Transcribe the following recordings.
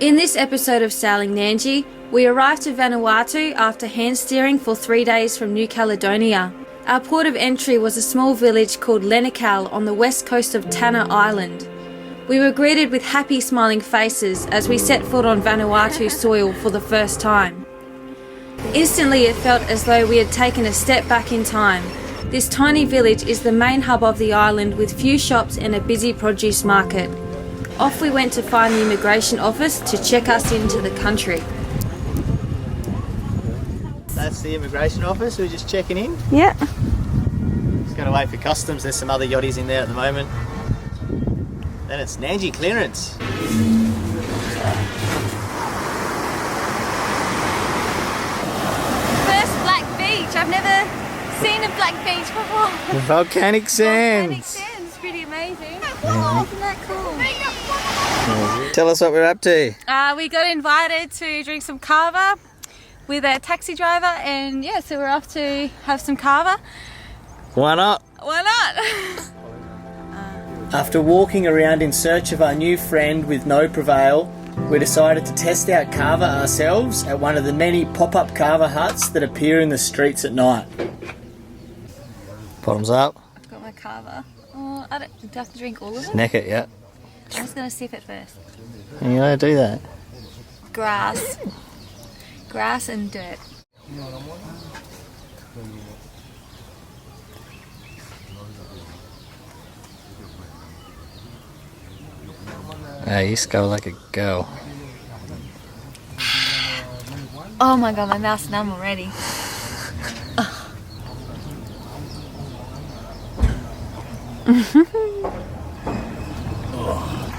In this episode of Sailing Nandji, we arrived to Vanuatu after hand steering for 3 days from New Caledonia. Our port of entry was a small village called Lenakel on the west coast of Tanna Island. We were greeted with happy smiling faces as we set foot on Vanuatu soil for the first time. Instantly it felt as though we had taken a step back in time. This tiny village is the main hub of the island with few shops and a busy produce market. Off we went to find the immigration office to check us into the country. That's the immigration office, we're just checking in. Yeah. Just gotta wait for customs, there's some other yachties in there at the moment. Then it's Nandji clearance. First black beach, I've never seen a black beach before. Volcanic sands. Volcanic sands, pretty amazing. Oh, isn't that cool? Tell us what we're up to. We got invited to drink some kava with a taxi driver, and yeah, so we're off to have some kava. Why not? Why not? After walking around in search of our new friend with no prevail, we decided to test out kava ourselves at one of the many pop-up kava huts that appear in the streets at night. Bottoms up. I've got my kava. Oh, do I have to drink all of it? Neck it, yeah. I'm just going to sip it first. You gotta do that. Grass. Grass and dirt. You go like a girl. Oh my god, my mouth's numb already.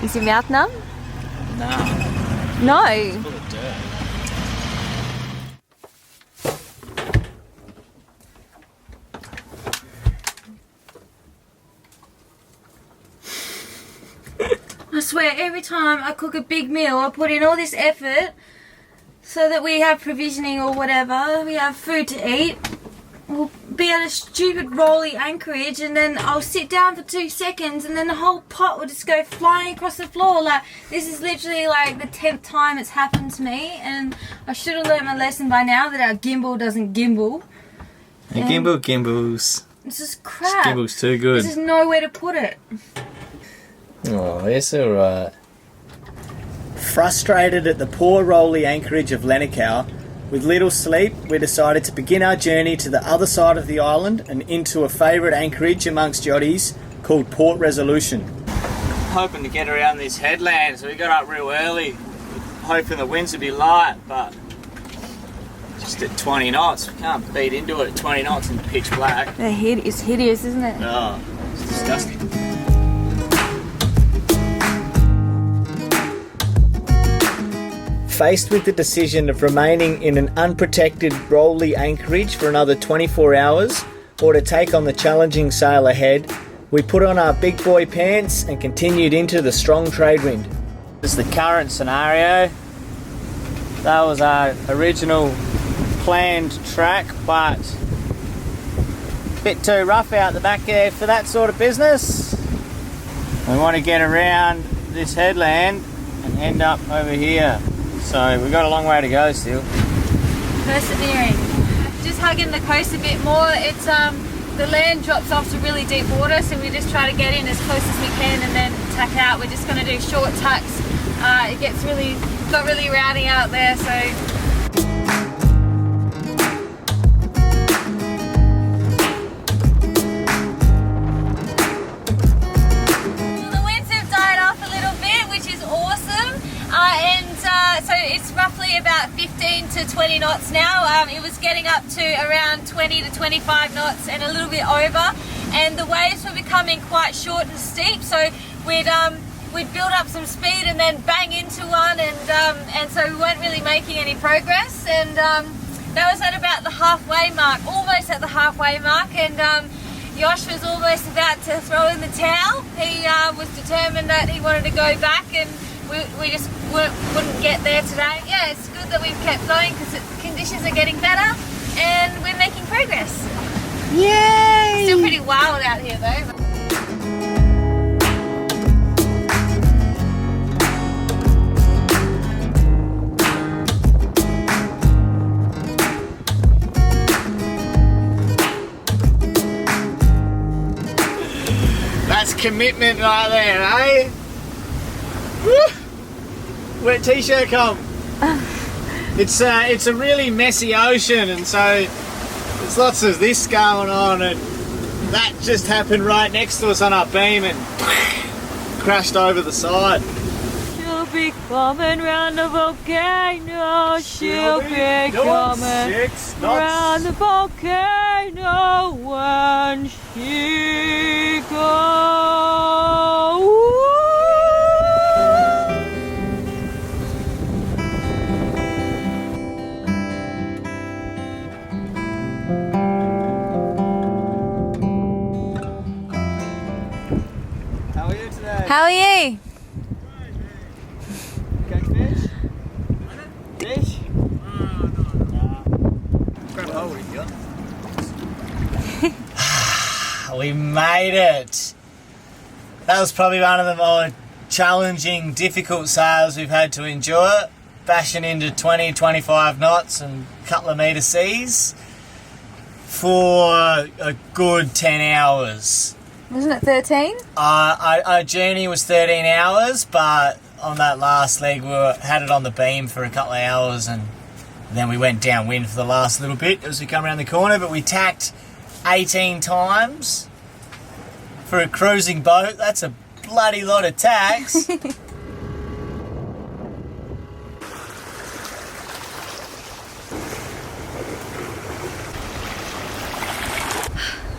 Is your mouth numb? No. No. It's full of dirt. I swear, every time I cook a big meal, I put in all this effort so that we have provisioning or whatever, we have food to eat. We'll be at a stupid rolly anchorage, and then I'll sit down for 2 seconds and then the whole pot will just go flying across the floor. Like, this is literally like the 10th time it's happened to me, and I should have learned my lesson by now that our gimbal doesn't gimbal. Gimbals. This is crap. This gimbal's too good. There's nowhere to put it. Oh, it's alright. Frustrated at the poor rolly anchorage of Lenakel, with little sleep, we decided to begin our journey to the other side of the island and into a favourite anchorage amongst yachties called Port Resolution. Hoping to get around this headland, so we got up real early, hoping the winds would be light, but just at 20 knots. We can't beat into it at 20 knots in pitch black. It's hideous, isn't it? Oh, it's disgusting. Faced with the decision of remaining in an unprotected rolly anchorage for another 24 hours or to take on the challenging sail ahead, we put on our big boy pants and continued into the strong trade wind. This is the current scenario. That was our original planned track, but a bit too rough out the back there for that sort of business. We want to get around this headland and end up over here. So we've got a long way to go still. Persevering. Just hugging the coast a bit more. It's the land drops off to really deep water, so we just try to get in as close as we can and then tack out. We're just going to do short tucks. It got really rowdy out there, so. So it's roughly about 15 to 20 knots now. It was getting up to around 20 to 25 knots and a little bit over, and the waves were becoming quite short and steep, so we'd build up some speed and then bang into one, and so we weren't really making any progress, and that was at about the halfway mark, almost at the halfway mark, and Yosh was almost about to throw in the towel. He was determined that he wanted to go back, and we just wouldn't get there today. Yeah, it's good that we've kept going because the conditions are getting better and we're making progress. Yay! Still pretty wild out here though. commitment right there, eh? Woo! Wet t-shirt come. It's a really messy ocean, and so there's lots of this going on, and that just happened right next to us on our beam and crashed over the side. She'll be coming round the volcano. She'll be coming round the volcano when she goes. How are you today? How are you? Catch fish? Fish? Grab hold of you. We made it. That was probably one of the more challenging, difficult sails we've had to endure. Bashing into 20, 25 knots and a couple of metre seas for a good 10 hours. Wasn't it 13? Our journey was 13 hours, but on that last leg we had it on the beam for a couple of hours, and then we went downwind for the last little bit as we come around the corner, but we tacked 18 times for a cruising boat. That's a bloody lot of tacks.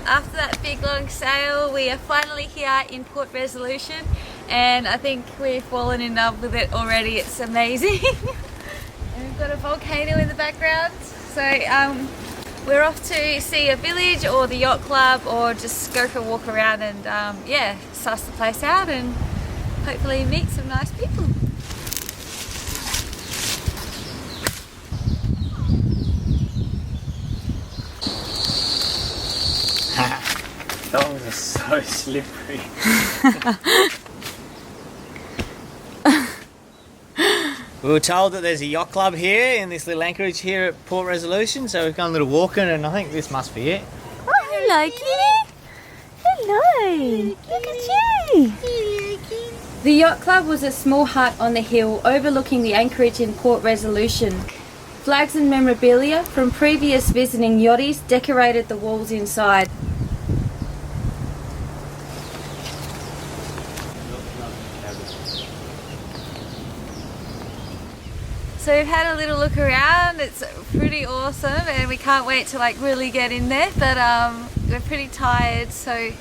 After that big long sail, we are finally here in Port Resolution, and I think we've fallen in love with it already. It's amazing. And we've got a volcano in the background, so we're off to see a village or the yacht club, or just go for a walk around and yeah, suss the place out and hopefully meet some nice people. Those are so slippery. We were told that there's a yacht club here in this little anchorage here at Port Resolution, so we've gone a little walking, and I think this must be it. Oh, hello, kitty. Hello. Look at you. The yacht club was a small hut on the hill overlooking the anchorage in Port Resolution. Flags and memorabilia from previous visiting yachties decorated the walls inside. So we've had a little look around. It's pretty awesome, and we can't wait to like really get in there, but we're pretty tired, so I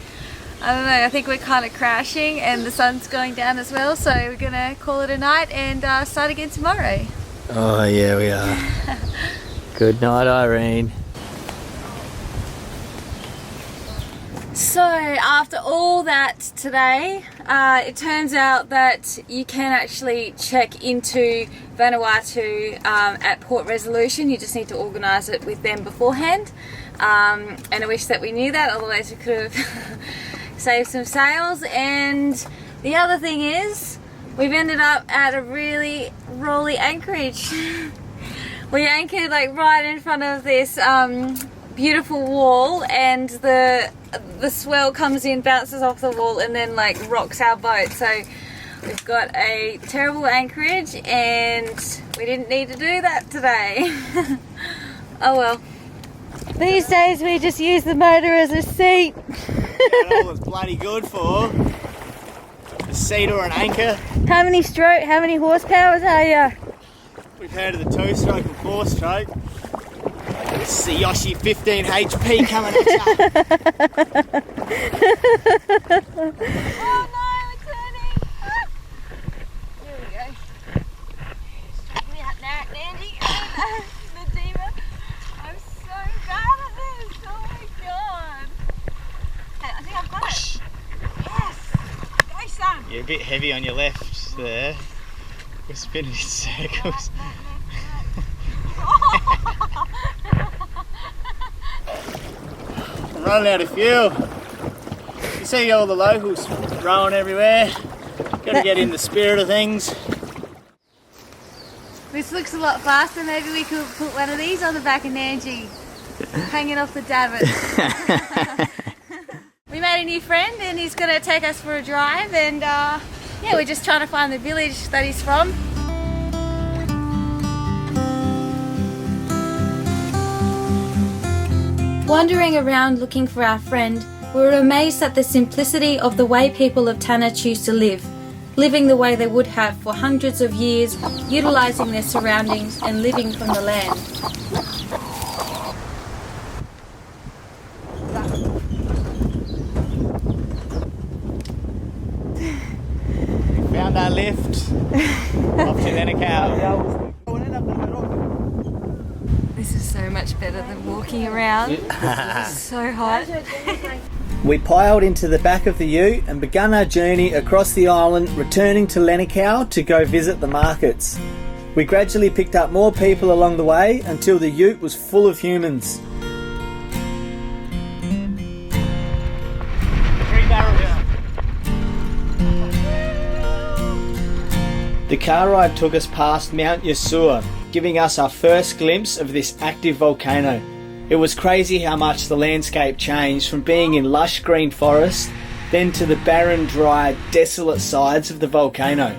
don't know, I think we're kind of crashing, and the sun's going down as well, so we're gonna call it a night and start again tomorrow. Oh yeah, we are. Good night, Irene. So after all that today, it turns out that you can actually check into Vanuatu at Port Resolution. You just need to organise it with them beforehand, and I wish that we knew that, otherwise we could have saved some sails. And the other thing is, we've ended up at a really rolly anchorage. We anchored like right in front of this beautiful wall, and the swell comes in, bounces off the wall, and then like rocks our boat. So we've got a terrible anchorage, and we didn't need to do that today. Oh well. These days we just use the motor as a seat. That's all it's bloody good for. A seat or an anchor. How many horsepowers are you? We've heard of the 2-stroke and 4-stroke. This is the Yoshi 15 HP coming at you. Oh no, we're turning. Here we go. Check me out now, Nandji and Medina. I'm so bad at this. Oh my god. Hey, I think I've got it. Yes. Go, son. You're a bit heavy on your left there. We're spinning in circles. I'm running out of fuel. You see all the locals rowing everywhere. Gotta get in the spirit of things. This looks a lot faster. Maybe we could put one of these on the back of Nandji, hanging off the davit. We made made a new friend and he's going to take us for a drive, and yeah, we're just trying to find the village that he's from. Wandering around looking for our friend, we were amazed at the simplicity of the way people of Tanna choose to live, living the way they would have for hundreds of years, utilising their surroundings and living from the land. Found our lift off to Lenakel. This is so much better than walking around. It's so hot. We piled into the back of the ute and began our journey across the island, returning to Lenakel to go visit the markets. We gradually picked up more people along the way until the ute was full of humans. The car ride took us past Mount Yasur, giving us our first glimpse of this active volcano. It was crazy how much the landscape changed from being in lush green forest, then to the barren, dry, desolate sides of the volcano.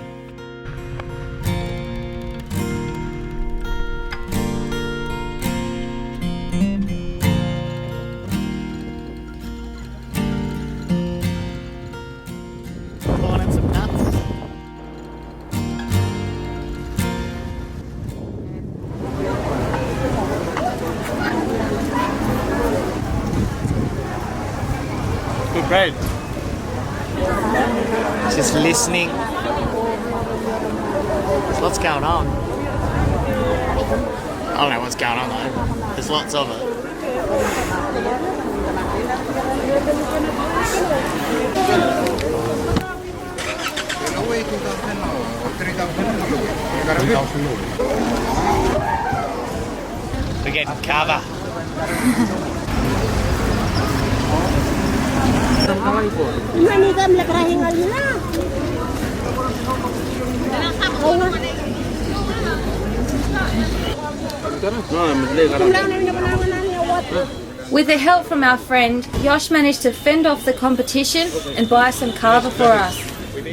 Pulling in some nuts. Good bread. Just listening. There's lots going on. I don't know what's going on though. There's lots of it. We're getting kava. With the help from our friend, Yosh managed to fend off the competition and buy some kava for us.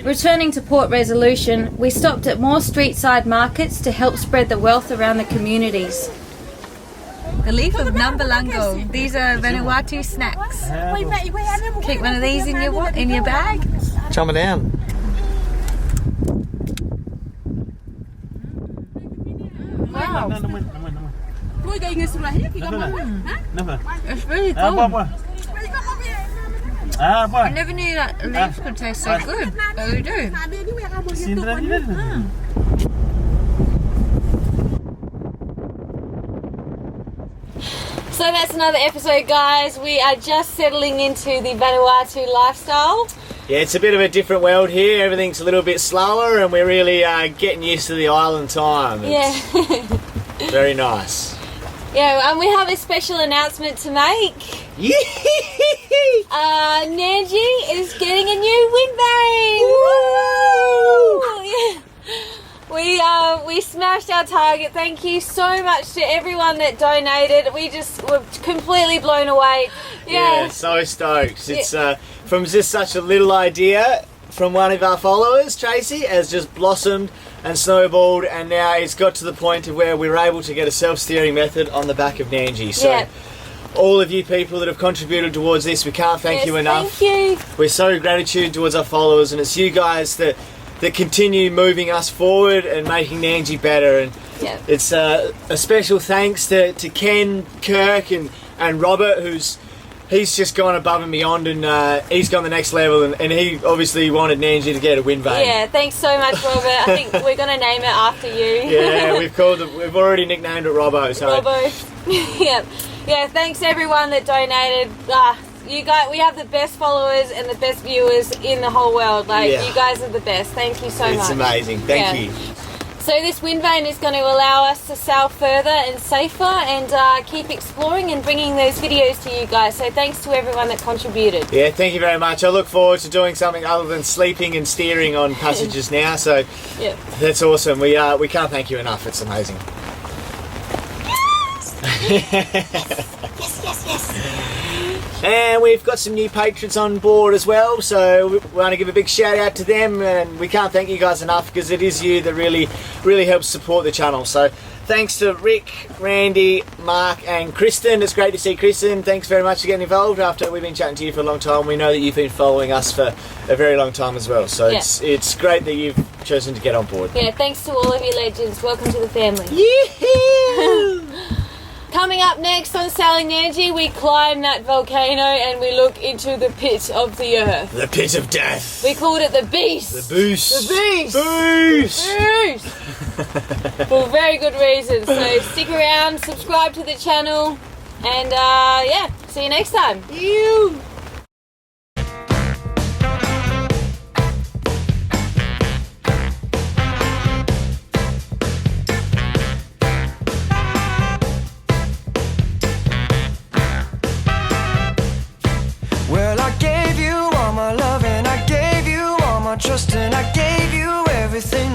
Returning to Port Resolution, we stopped at more street-side markets to help spread the wealth around the communities. The leaf of Nambalango. These are Vanuatu snacks. Keep one of these in your bag. Chum it down. Wow. It's really cool. I never knew that leaves could taste so good, but they do. So that's another episode, guys. We are just settling into the Vanuatu lifestyle. Yeah, it's a bit of a different world here. Everything's a little bit slower and we're really getting used to the island time. Yeah. Very nice. Yeah, and we have a special announcement to make. Nandji is getting a new wind vane. Woo! We smashed our target. Thank you so much to everyone that donated. We just were completely blown away. Yeah, so stoked. It's from just such a little idea from one of our followers, Tracy, has just blossomed and snowballed, and now it's got to the point of where we're able to get a self-steering method on the back of Nandji. So all of you people that have contributed towards this, we can't thank you enough. Thank you. We're so gratitude towards our followers, and it's you guys that continue moving us forward and making Nandji better. And it's a special thanks to Ken, Kirk and Robert, he's just gone above and beyond, and he's gone the next level, and he obviously wanted Nandji to get a wind vane. Yeah, thanks so much, Robert. I think we're going to name it after you. Yeah, we've already nicknamed it Robbo. So. Robbo. Yeah, thanks everyone that donated. You guys, we have the best followers and the best viewers in the whole world. You guys are the best. Thank you so much. It's amazing. Thank you. So this wind vane is going to allow us to sail further and safer and keep exploring and bringing those videos to you guys. So thanks to everyone that contributed. Yeah, thank you very much. I look forward to doing something other than sleeping and steering on passages now. So that's awesome. We can't thank you enough. It's amazing. Yes! Yes. And we've got some new patrons on board as well, so we want to give a big shout out to them, and we can't thank you guys enough because it is you that really helps support the channel. So thanks to Rick, Randy, Mark and Kristen. It's great to see Kristen. Thanks very much for getting involved after we've been chatting to you for a long time. We know that you've been following us for a very long time as well, so it's great that you've chosen to get on board. Yeah, thanks to all of you legends. Welcome to the family. Yee-hoo! Coming up next on Sailing Nandji, we climb that volcano and we look into the pit of the earth. The pit of death. We called it the beast. The boost. The beast. Boost. Boost. For very good reasons. So stick around, subscribe to the channel, and yeah, see you next time. You. Well, I gave you all my love and I gave you all my trust and I gave you everything